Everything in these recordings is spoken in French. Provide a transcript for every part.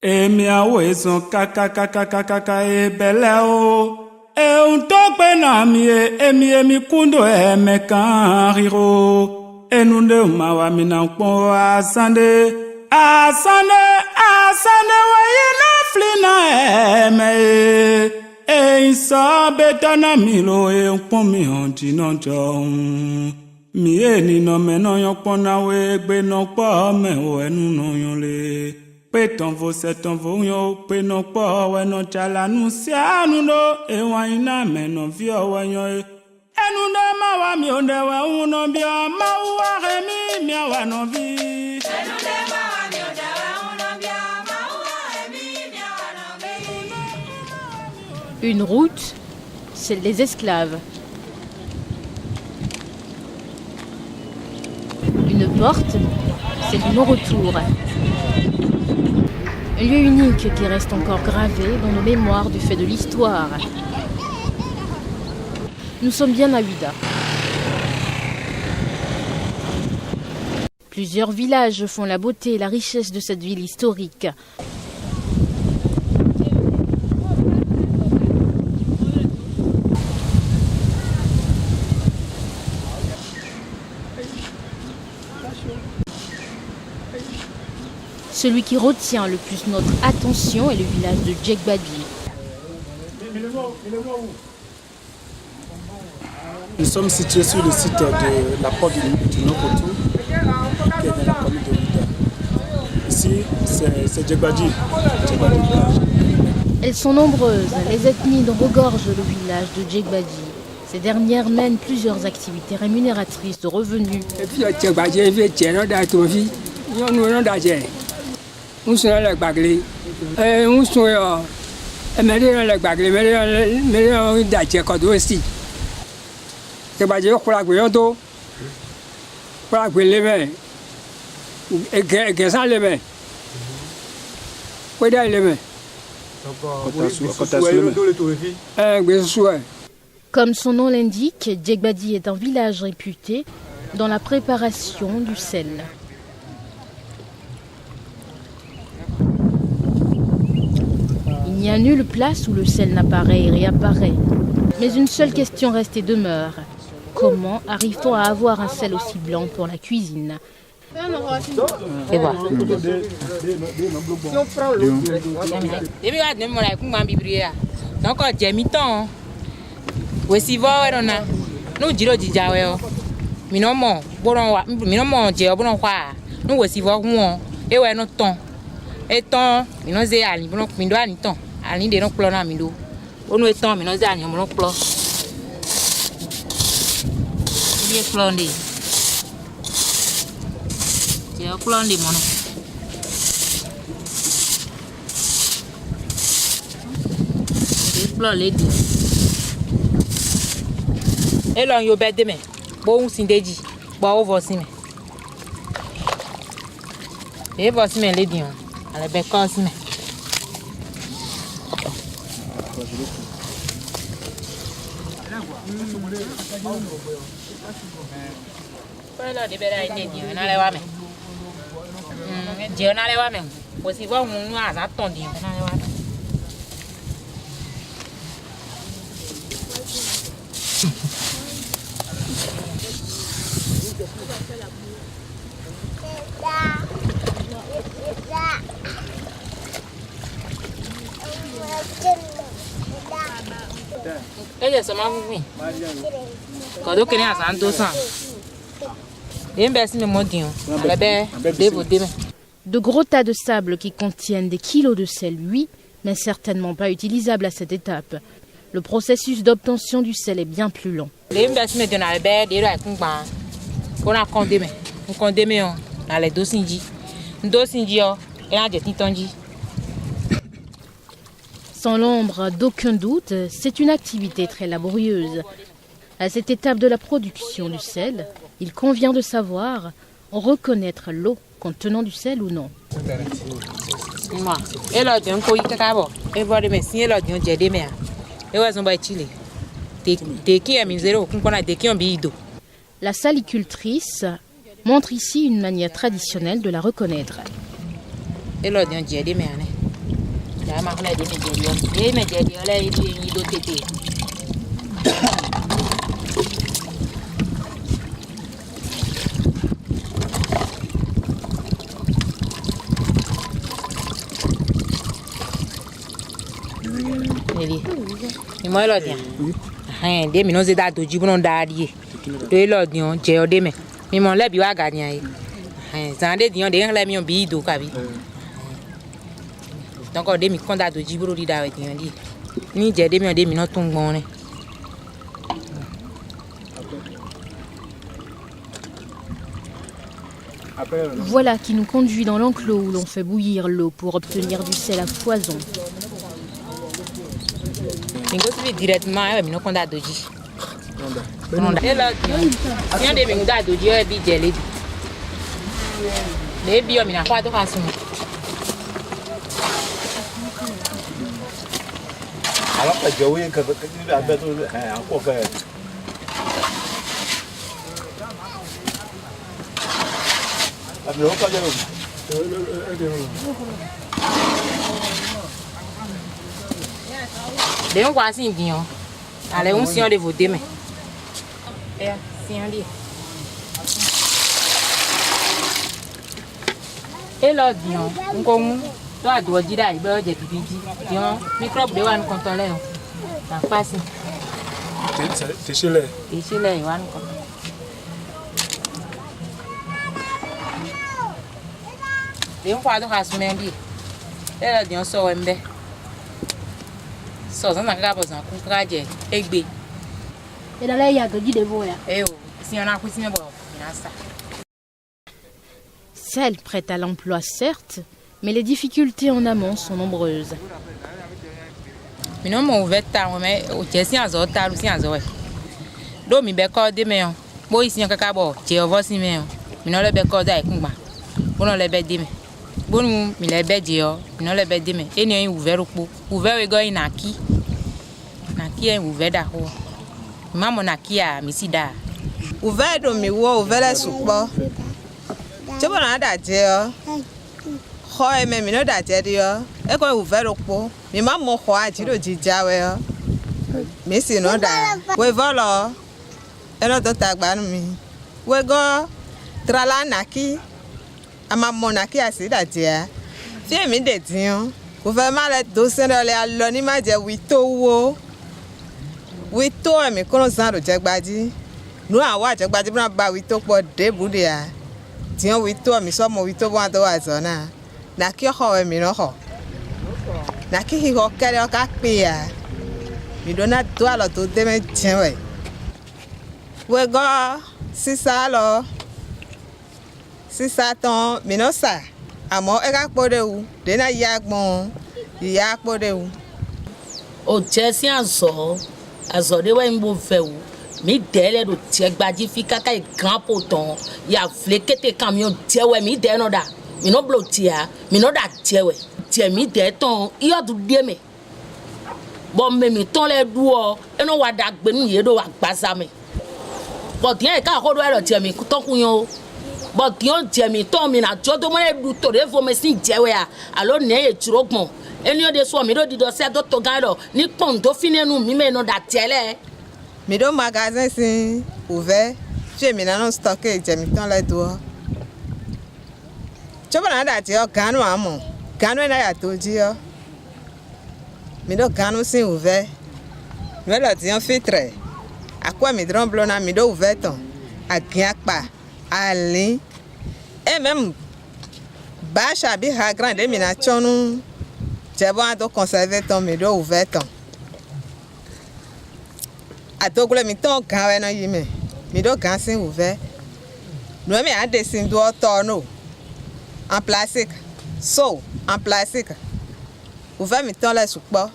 Emiawe son kaka e beleo. E un tokpe na mi emi kundo mekan riro. E nunde umawa minakpo asande waye na flina eme. E insa betana milo e unpon mi hanji no johun. Mi ni no meno yon pona we gbe no po me o enu no yon le. Péton vos seton vos yo pénon pa we non chala nous sia nous no e wa ina me non vio we yo e nous ne ma wa mi onde wa uno bia ma wa remi mi wa non vi e nous ne ma wa mi onde wa uno bia ma wa remi mi wa non vi. Une route, celle des esclaves. Une porte, c'est du non-retour. Un lieu unique qui reste encore gravé dans nos mémoires du fait de l'histoire. Nous sommes bien à Ouida. Plusieurs villages font la beauté et la richesse de cette ville historique. Celui qui retient le plus notre attention est le village de Djegbadi. Nous sommes situés sur le site de la porte du Nokotou, qui est dans la commune de Ouida. Ici, c'est Djegbadi. Elles sont nombreuses, les ethnies dont regorge le village de Djegbadi. Ces dernières mènent plusieurs activités rémunératrices de revenus. Nous sommes les baglés. Nous sommes les baglés, mais les d'accord aussi. C'est pas dire pour la guillaume, pour la guillaume, et que ça les met. Où est les met? Comme son nom l'indique, Djegbadi est un village réputé dans la préparation du sel. Il n'y a nulle place où le sel n'apparaît et réapparaît. Mais une seule question reste et demeure. Comment arrive-t-on à avoir un sel aussi blanc pour la cuisine? Et voilà. Eton mi no ze ali bono mi do ani ton ali de no plo na mi do onu eton mi no ze ani mo no plo bi e plo ndi je o plo ndi mo no e plo le di e lo yo be de me bo un sin deji bo o vo sin me e vo sin me le di on. Ale bekos me. Pelo de bera ine di na le wa me. Je na le wa me. Wo si vo mu aza ton di na le wa me. De gros tas de sable qui contiennent des kilos de sel, oui, mais certainement pas utilisables à cette étape. Le processus d'obtention du sel est bien plus long. Sans l'ombre d'aucun doute, c'est une activité très laborieuse. À cette étape de la production du sel, il convient de savoir reconnaître l'eau contenant du sel ou non. La salicultrice montre ici une manière traditionnelle de la reconnaître. là ma collègue de médiateur là il dit d'autres tétés ni moi là tiens hein des minons de date du bon d'adier de là dion j'ai de mais mon là bi wa gagner hein ça des dion des là mi on bi do kabi donc on des mi konda do jibro di da we dion di ni j'ai des minons ton bon ne Voilà qui nous conduit dans l'enclos où l'on fait bouillir l'eau pour obtenir du sel à foison. Mingo tu directement avec minons konda doji. Non da là si on des mingo da doji e bi jelly. Les bio mina kwa to kasu. Alors que je voyais que tu as besoin encore faire. De on quoi si bien. Allez on si on de voter mais. Si on dit. Et là bien, on comme toi doit dire là, il va de pipi. Bien, microbe de one contrôler. Ça passe. C'est chez les. Et chez les one contrôler. De on quoi de race mais dit. Et là bien so embe. So ça n'a pas besoin qu'on traje egbe. Et là il y a de vous là. Eh oh, si on a cuisiné bon, ça. Celle prête à l'emploi certes, mais les difficultés en amont sont nombreuses. Mino mo veta mais o tesi azo ta lu si azo e. Do mi be ko de me on. Bo isi on kaka bo, je ovo si me on. Mino le be ko da ikungba. Bo no le be de me. Bo nu mi le be je o, mino le be de me. Eni en ouvert opo. Ouvert we go inaki. Naki en ouvert da ho. Mama naki a mi si da. Ouvert do mi wo ouvert supo. Je bona da je o. Ho e me mi no da je di o. E ko ouvert opo. Mi ma mo ho a jiro jija we o. Mi si no da. We volo. E no to tagba nu mi. We go trala naki. Ama mo naki asi da je. Fi mi de tin. Ouvert ma le do se le alo ni ma je wi to wo. Wi to e mi kono san ro je gbaji. Nu awa je gbaji bra ba wi to po de bu de a. Tiyan wi to mi so mo wi to bo to wa zo na. Na ki ho e mi no ho. Na ki hi ho kere o ka pe ya. Mi do na to alo to de me jen we. We go sisa lo. Sisa ton mi no sa. Amo e ka po de u. De na ya gbon. Ya po de u. O je si azo de we mbo fe u. Mi dele do tie gbaji fi kaka e grand poton ya flekete camion tie we mi de no da mi no blo tie mi no da tie we tie mi de ton iyo du de me bo me mi ton le du o e no wa da gbe nu ye do wa gbasa me bo tie ka ko do e tie mi ton kun yo bo tie mi ton mi na jo do mo e du to de fo me sin tie we a alo ne e turogbon eni o de so mi do di do se do to gan do ni pon do finenu mi me no da tie le. Mi do magasin si ouvert. Je mi nan stocké je mi ton le do. Choba na da ti o ganu amo. Ganu na ya to ji o. Mi do ganu si ouvert. Mi lo ti on filtre. Akwa mi dron blo na mi do ouvert ton. A gian pa. Ali. Et même bacha bi ha grande mi na chonu. Je bon do conserver ton mi do ouvert ton. A dogle mi ton gan we no yime mi do gan sin ouvert no me a dessin do torno en plastique so en plastique ouvert mi ton la soupa.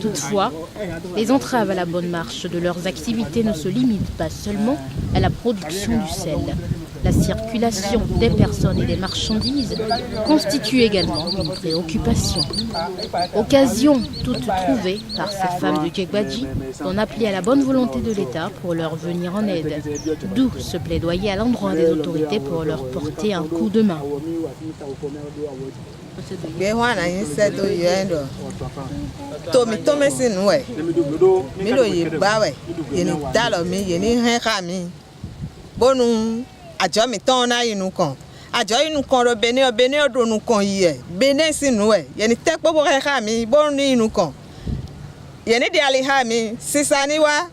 Toutefois, les entraves à la bonne marche de leurs activités ne se limitent pas seulement à la production du sel. La circulation des personnes et des marchandises constitue également une préoccupation. Occasion toute trouvée par ces femmes de Djegbadji d'en appeler à la bonne volonté de l'État pour leur venir en aide. D'où ce plaidoyer à l'endroit des autorités pour leur porter un coup de main. Àjọ mi tán náà inú kan àjọ inú kan ro bene odonu kan yẹ bene sinu ẹ yẹni tẹ gbogbo ẹka mi bó ní inú kan yẹni di aliha mi sísá níwá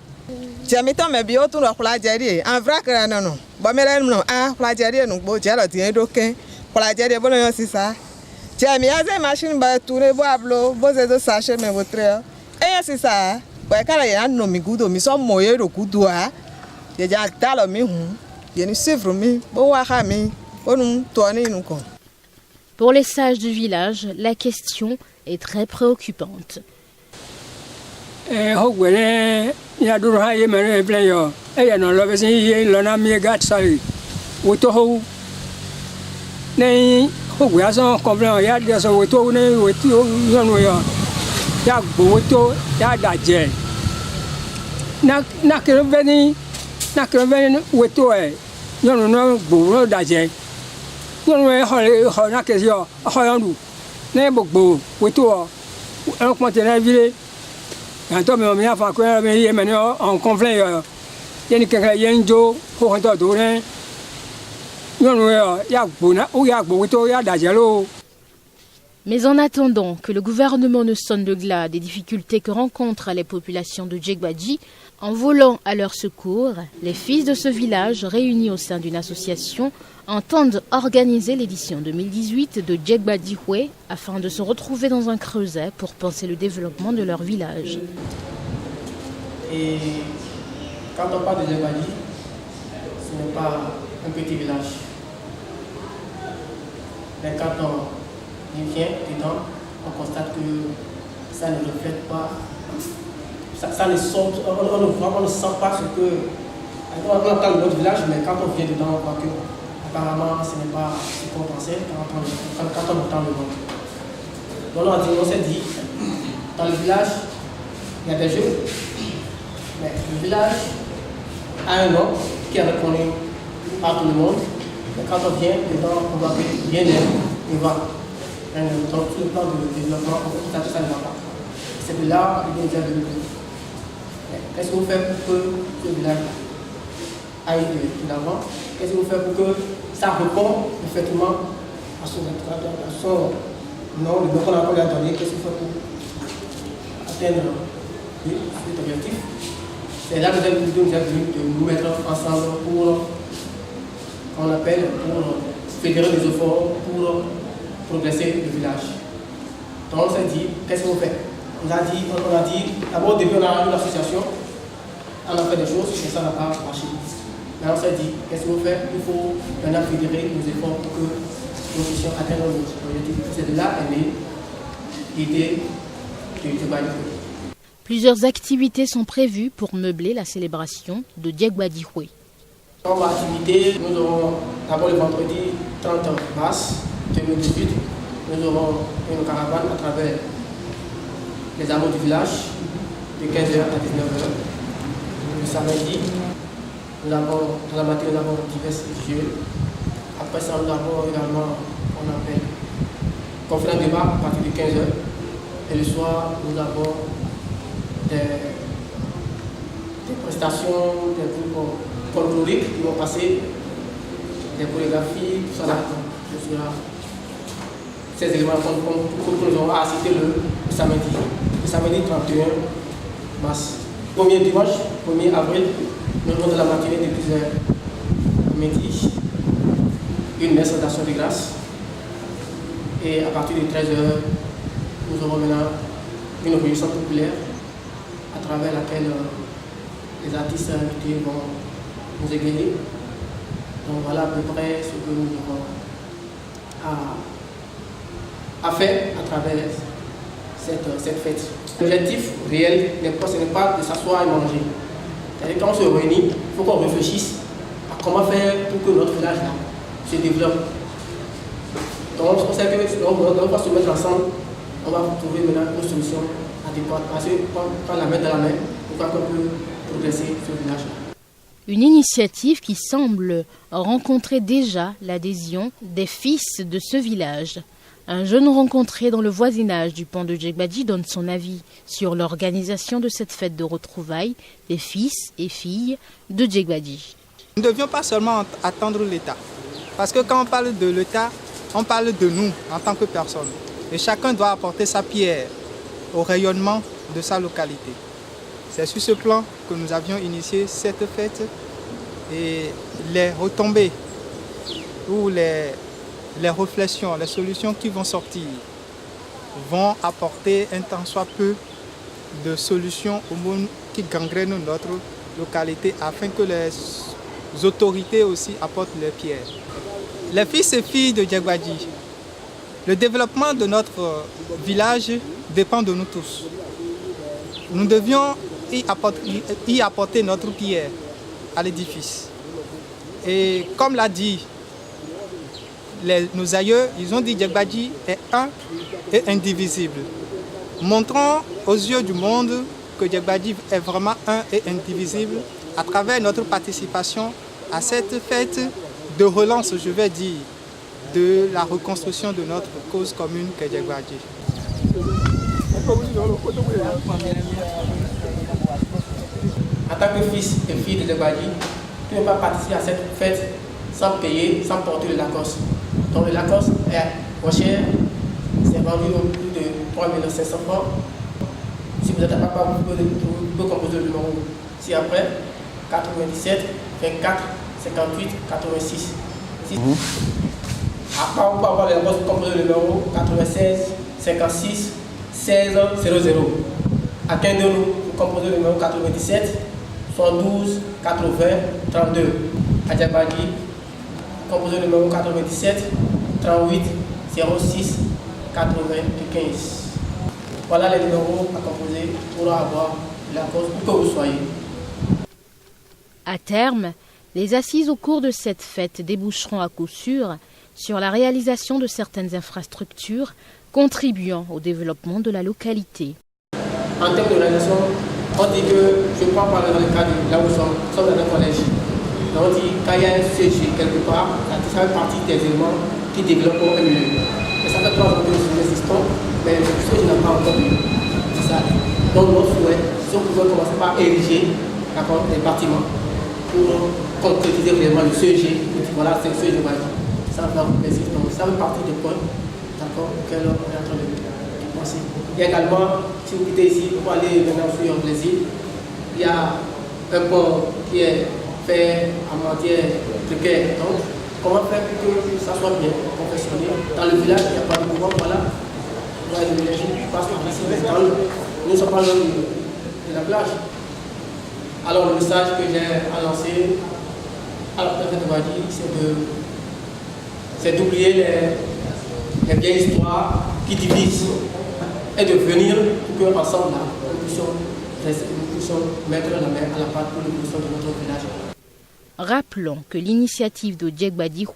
jẹmi tán mẹbi ó tún lọ kúlájẹrí ẹ ànfúrákìrà nànà bọmẹlẹ nù á kúlájẹrí ẹ nùgbò jẹlọ tìyẹn dókè kúlájẹrí ẹ bó lóyún sísá jẹmi azẹ machine bá túnú bó abúlé bó ṣe tó sàṣẹ mẹwò tẹ ọ ẹyẹ sísá wẹ̀kára yẹn á nù mí gúdò mi sọ mọ̀ yẹ rò gúdò á yẹjẹ àtàlọ́ mi hùn. Pour les sages du village, la question est très préoccupante. nyɔnu ne gbo ne dadze nyɔnu ye xɔ na kesi xɔ yɔnu ne gbo woto ɛnkpɔnte ne vi le gãtɔ mi mi afa ko mi ye mɛ ne ɔnkɔnflɛ yɔ yɛni kɛkɛ yɛn dzo xɔxɔtɔ do ne nyɔnu ya gbo na ou ya gbo woto ya dadze lo. Mais en attendant que le gouvernement ne sonne le glas des difficultés que rencontrent les populations de Djegbadji, en volant à leur secours, les fils de ce village, réunis au sein d'une association, entendent organiser l'édition 2018 de Djegbadji Houé afin de se retrouver dans un creuset pour penser le développement de leur village. Et quand on parle de Djegbadji, ce n'est pas un petit village. Mais quand on y vient dedans, on constate que ça ne reflète pas. Ça ne sort, on ne sent pas ce que. On entend notre village, mais quand on vient dedans, on voit que apparemment ce n'est pas ce qu'on pensait quand on entend le nom. Donc on s'est dit, dans le village, il y a des jeux, mais le village a un nom qui est reconnu par tout le monde. Mais quand on vient dedans, on voit que rien ne va. Donc tout le plan de développement, tout ça ne va pas. C'est de là que vient de qu'est-ce que vous faites pour que ce village aille de l'avant? Qu'est-ce que vous faites pour que ça réponde effectivement à son nom, le nom qu'on a donné? Qu'est-ce que vous faites pour atteindre cet objectif? C'est là que nous avons voulu de nous mettre ensemble pour, qu'on appelle, pour fédérer les efforts, pour progresser le village. Donc on s'est dit, qu'est-ce que vous faites? On a dit, d'abord au début on a eu l'association, on a fait des choses, mais ça n'a pas marché. Mais on s'est dit, qu'est-ce qu'on fait? Il faut maintenant fédérer nos efforts pour que nous puissions atteindre nos objectifs. C'est de là qu'est née l'idée de Djegbadji. Plusieurs activités sont prévues pour meubler la célébration de Djegbadji Houé. Comme activité, nous aurons d'abord le vendredi 30 mars 2018, nous aurons une caravane à travers les hameaux du village de 15h à 19h. Le samedi, dans la matinée, nous avons divers jeux. Après ça, nous avons également, on appelle, conférence de débat à partir de 15h. Et le soir, nous avons des prestations, des groupes folkloriques qui vont passer, des chorégraphies, tout ça là. Ces éléments que nous aurons à citer le samedi. Le samedi 31 mars. Premier dimanche, 1er avril, nous aurons de la matinée de 10h à midi, une messe d'action de grâce. Et à partir de 13h, nous aurons maintenant une réunion populaire à travers laquelle les artistes invités vont nous égayer. Donc voilà à peu près ce que nous aurons à faire à travers cette fête. L'objectif réel, ce n'est pas de s'asseoir et manger. C'est-à-dire quand on se réunit, il faut qu'on réfléchisse à comment faire pour que notre village là, se développe. Donc on sait que on va se mettre ensemble, on va trouver maintenant une solution adéquate. Parce que quand la main dans la main, on va qu'on peut progresser ce village là. Une initiative qui semble rencontrer déjà l'adhésion des fils de ce village. Un jeune rencontré dans le voisinage du pont de Djegbadji donne son avis sur l'organisation de cette fête de retrouvailles des fils et filles de Djegbadji. Nous ne devions pas seulement attendre l'État. Parce que quand on parle de l'État, on parle de nous en tant que personne. Et chacun doit apporter sa pierre au rayonnement de sa localité. C'est sur ce plan que nous avions initié cette fête et les retombées ou les réflexions, les solutions qui vont sortir vont apporter un tant soit peu de solutions au monde qui gangrènent notre localité afin que les autorités aussi apportent leurs pierres. Les fils et filles de Djegbadji, le développement de notre village dépend de nous tous. Nous devions y apporter notre pierre à l'édifice. Et comme l'a dit nos aïeux, ils ont dit que Djegbadji est un et indivisible. Montrons aux yeux du monde que Djegbadji est vraiment un et indivisible à travers notre participation à cette fête de relance, je vais dire, de la reconstruction de notre cause commune qu'est Djegbadji. En tant que fils et fille de Djegbadji, tu ne peux pas participer à cette fête sans payer, sans porter le Lacoste. Donc le Lacoste est moins cher, c'est vendu au plus de 3 500 francs. Si vous êtes à papa, vous pouvez composer le numéro. Si après, 97, 24, 58, 86. Après, vous pouvez avoir le Lacoste, vous composez le numéro 96, 56, 16, 00. À 15 de nous, vous composez le numéro 97, 72, 80, 32. À Djegbadji, vous composez le numéro 97, 38, 06, 95. Voilà les numéros à composer pour avoir la cause où que vous soyez. À terme, les assises au cours de cette fête déboucheront à coup sûr sur la réalisation de certaines infrastructures contribuant au développement de la localité. En termes de réalisation, on dit que, je prends par exemple le cas de là où nous sommes dans un collège. Donc on dit quand il y a un CG quelque part, ça fait partie des éléments qui développent un milieu. Et ça fait 3 ans que nous existons, mais le CG n'a pas encore eu. C'est ça. Donc notre souhait, si on pouvait commencer par ériger des bâtiments pour concrétiser vraiment le CG, voilà, c'est le CG. Ça va faire plaisir. Donc ça fait partie des points auxquels on est en train de penser. Il y a également, si vous quittez ici, pour aller maintenant sur les îles, il y a un pont qui est fait en matière précaire. Donc, comment faire pour que ça soit bien confectionné? Dans le village, il n'y a pas de courant, voilà. L'énergie passe par ici, mais nous ne sommes pas loin de la plage. Alors, le message que j'ai à lancer à la préfète de Djegbadji, c'est d'oublier les vieilles histoires qui divisent et de venir pour qu'ensemble, nous puissions mettre la main à la pâte pour l'évolution de notre village. Rappelons que l'initiative de Djegbadji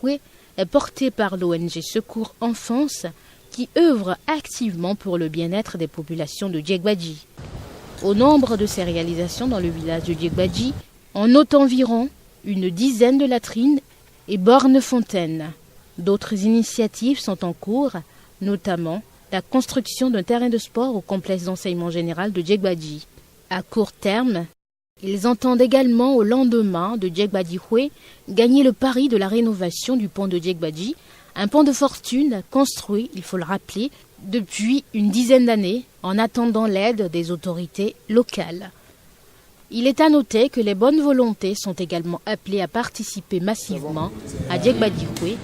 est portée par l'ONG Secours Enfance qui œuvre activement pour le bien-être des populations de Djegbadji. Au nombre de ces réalisations dans le village de Djegbadji, on note environ une dizaine de latrines et bornes-fontaines. D'autres initiatives sont en cours, notamment la construction d'un terrain de sport au complexe d'enseignement général de Djegbadji. À court terme, ils entendent également, au lendemain de Djegbadji Houé, gagner le pari de la rénovation du pont de Djegbadji, un pont de fortune construit, il faut le rappeler, depuis une dizaine d'années, en attendant l'aide des autorités locales. Il est à noter que les bonnes volontés sont également appelées à participer massivement à Djegbadji Houé.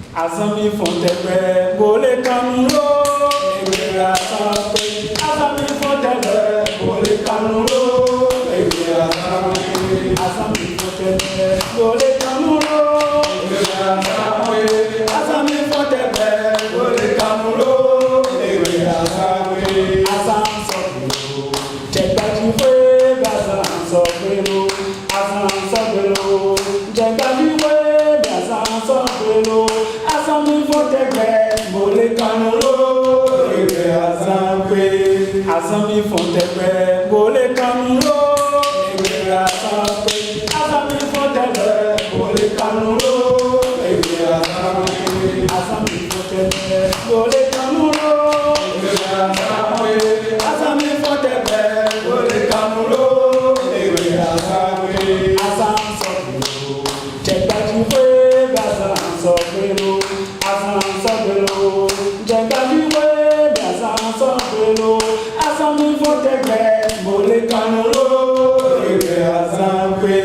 Djegbadji Houé, Fontègbè, Molé Kanoulo, Egbè Azanpé. Azami Fontègbè, Molé Kanoulo, Egbè Azanpé. Azami Fontègbè, Molé Kanoulo, Egbè Azanpé. Azami Fontègbè, Molé Kanoulo, Egbè Azanpé. Azami Fontègbè, Molé Kanoulo, Egbè Azanpé. Azan Sokelo, Jẹgbàjúwé, Azan Sokelo. Azan Sokelo, Jẹgbàjúwé, Azan Sokelo. Azami Fontègbè, Molé Kanoulo, Egbè Azanpé.